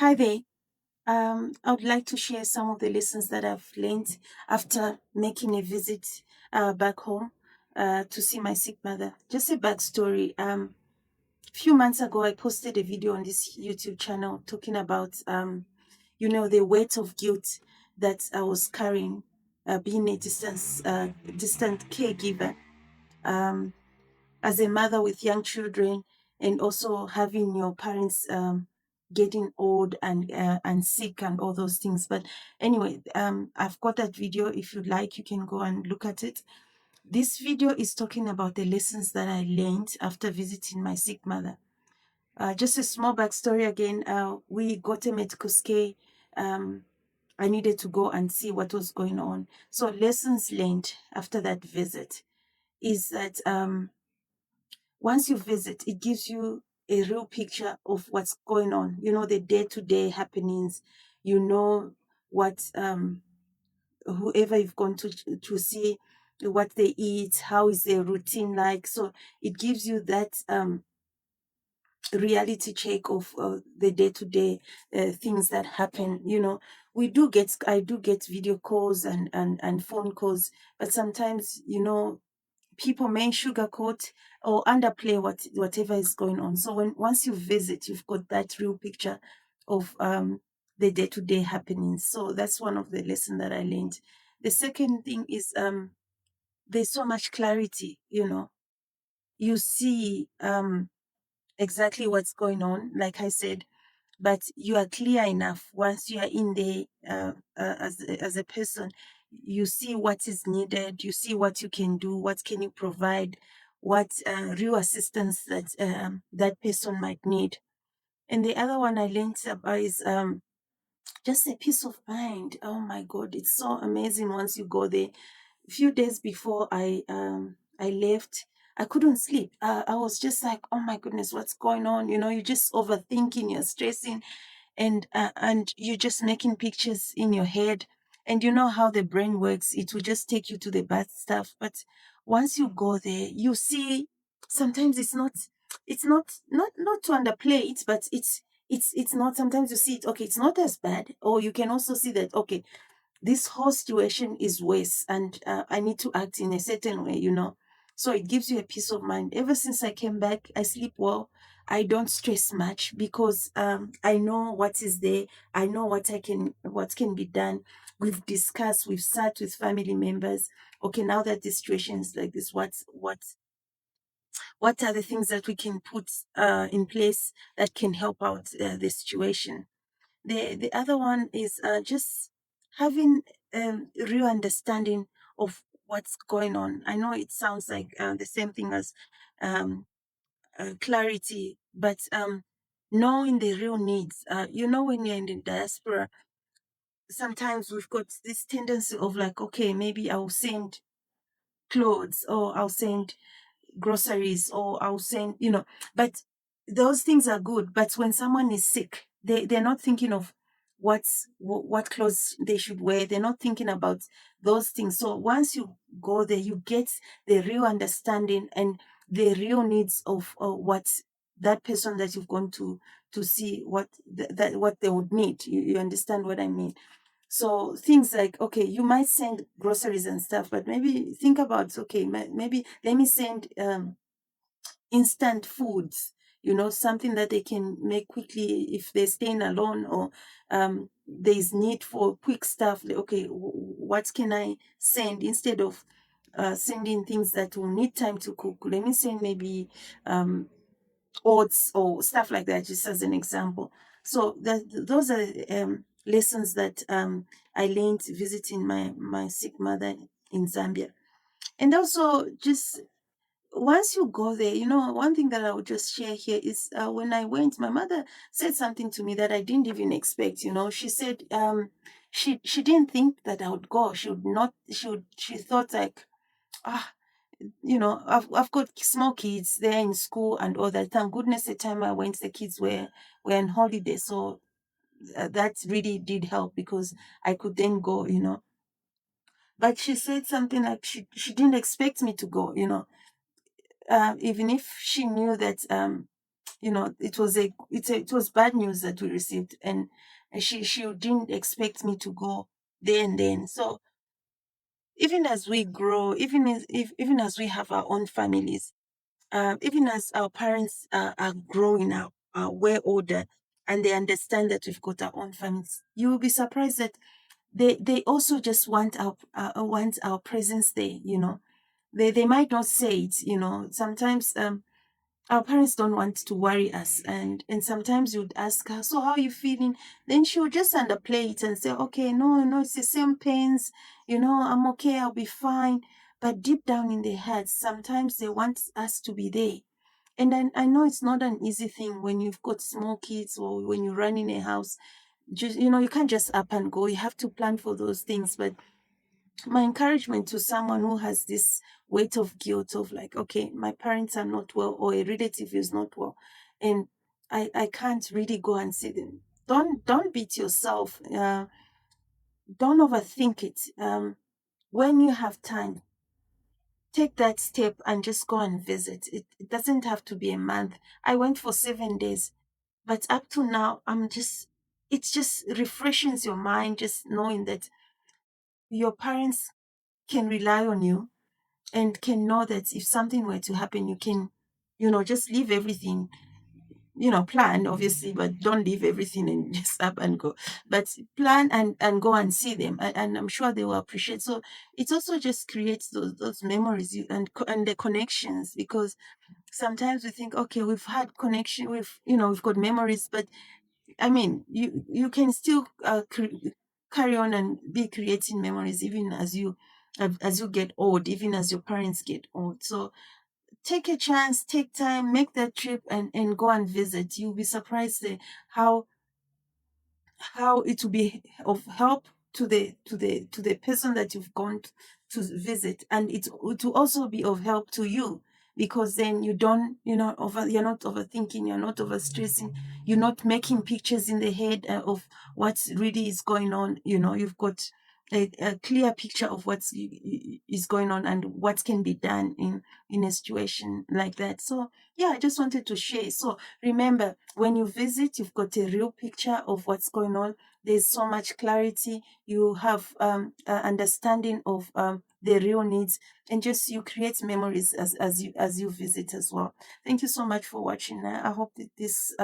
Hi there. I would like to share some of the lessons that I've learned after making a visit back home to see my sick mother. Just a backstory. A few months ago, I posted a video on this YouTube channel talking about, the weight of guilt that I was carrying, being a distant caregiver. Um, as a mother with young children and also having your parents getting old and sick and all those things. But anyway, I've got that video. If you like, you can go and look at it. This video is talking about the lessons that I learned after visiting my sick mother. Just a small backstory again. We got a medical scare. um, I needed to go and see what was going on. So lessons learned after that visit is that once you visit, it gives you a real picture of what's going on. You know, the day-to-day happenings. You know what whoever you've gone to see, what they eat, how is their routine like. So it gives you that reality check of the day-to-day things that happen. You know, I do get video calls and phone calls, but sometimes, people may sugarcoat or underplay whatever is going on. So once you visit, you've got that real picture of the day-to-day happenings. So that's one of the lessons that I learned. The second thing is there's so much clarity. You see exactly what's going on, like I said, but you are clear enough once you are in there as a person. You see what is needed, you see what you can do, what can you provide, what real assistance that person might need. And the other one I learned about is just a peace of mind. Oh my God, it's so amazing once you go there. A few days before I left, I couldn't sleep. I was just like, oh my goodness, what's going on? You're just overthinking, you're stressing, and you're just making pictures in your head. And you know how the brain works. It will just take you to the bad stuff. But once you go there, you see sometimes it's not to underplay it, but it's not. Sometimes you see it, okay, it's not as bad. Or you can also see that, okay, this whole situation is worse, and I need to act in a certain way. So it gives you a peace of mind. Ever since I came back, I sleep well. I don't stress much because I know what is there. I know what can be done. We've discussed, we've sat with family members. Okay, now that the situation is like this, what are the things that we can put in place that can help out the situation? The other one is just having real understanding of what's going on. I know it sounds like the same thing as um, clarity, but knowing the real needs. When you're in the diaspora, sometimes we've got this tendency of like, okay, maybe I'll send clothes, or I'll send groceries, or I'll send, but those things are good. But when someone is sick, they're not thinking of what clothes they should wear. They're not thinking about those things. So once you go there, you get the real understanding and the real needs of what that person that you've gone to see, what they would need. You understand what I mean? So things like, okay, you might send groceries and stuff, but maybe think about, okay, maybe let me send instant foods, something that they can make quickly if they're staying alone, or there's need for quick stuff. Like, okay, what can I send instead of sending things that will need time to cook? Let me send maybe um, oats or stuff like that, just as an example. So those are lessons that I learned visiting my sick mother in Zambia. And also, just once you go there, one thing that I would just share here is when I went, my mother said something to me that I didn't even expect. She said she didn't think that I would go. She would not. She thought like, ah, I've got small kids. They're in school and all that. Thank goodness the time I went, the kids were on holiday. So that really did help because I could then go. But she said something like she didn't expect me to go. Even if she knew that it was bad news that we received, and she didn't expect me to go there and then. So even as we grow, even as we have our own families, even as our parents are growing up, are way older, and they understand that we've got our own families, you will be surprised that they also just want our presence there. They might not say it. Sometimes our parents don't want to worry us, and sometimes you'd ask her, so how are you feeling? Then she would just underplay it and say, okay, no, no, it's the same pains, I'm okay, I'll be fine. But deep down in their heads, sometimes they want us to be there. And I know it's not an easy thing when you've got small kids or when you run in a house. Just you can't just up and go. You have to plan for those things. But my encouragement to someone who has this weight of guilt of like, okay, my parents are not well, or a relative is not well, and I can't really go and see them. Don't beat yourself. Don't overthink it. When you have time, take that step and just go and visit. It doesn't have to be a month. I went for 7 days, but up to now, it just refreshes your mind just knowing that your parents can rely on you and can know that if something were to happen, you can, just leave everything, plan obviously, but don't leave everything and just up and go. But plan and go and see them, and I'm sure they will appreciate. So it also just creates those memories and the connections, because sometimes we think, okay, we've had connection, we've got memories, but I mean, you can still carry on and be creating memories even as you get old, even as your parents get old. So take a chance, take time, make that trip, and go and visit. You'll be surprised how how it will be of help to the person that you've gone to visit, and it will also be of help to you, because then you're not overthinking, you're not overstressing, you're not making pictures in the head of what really is going on. You've got a clear picture of is going on and what can be done in a situation like that. So yeah, I just wanted to share. So remember, when you visit, you've got a real picture of what's going on. There's so much clarity. You have understanding of the real needs, and just you create memories as you visit as well. Thank you so much for watching. I hope that this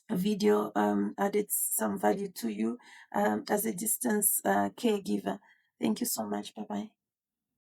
video added some value to you as a distance caregiver. Thank you so much. Bye bye.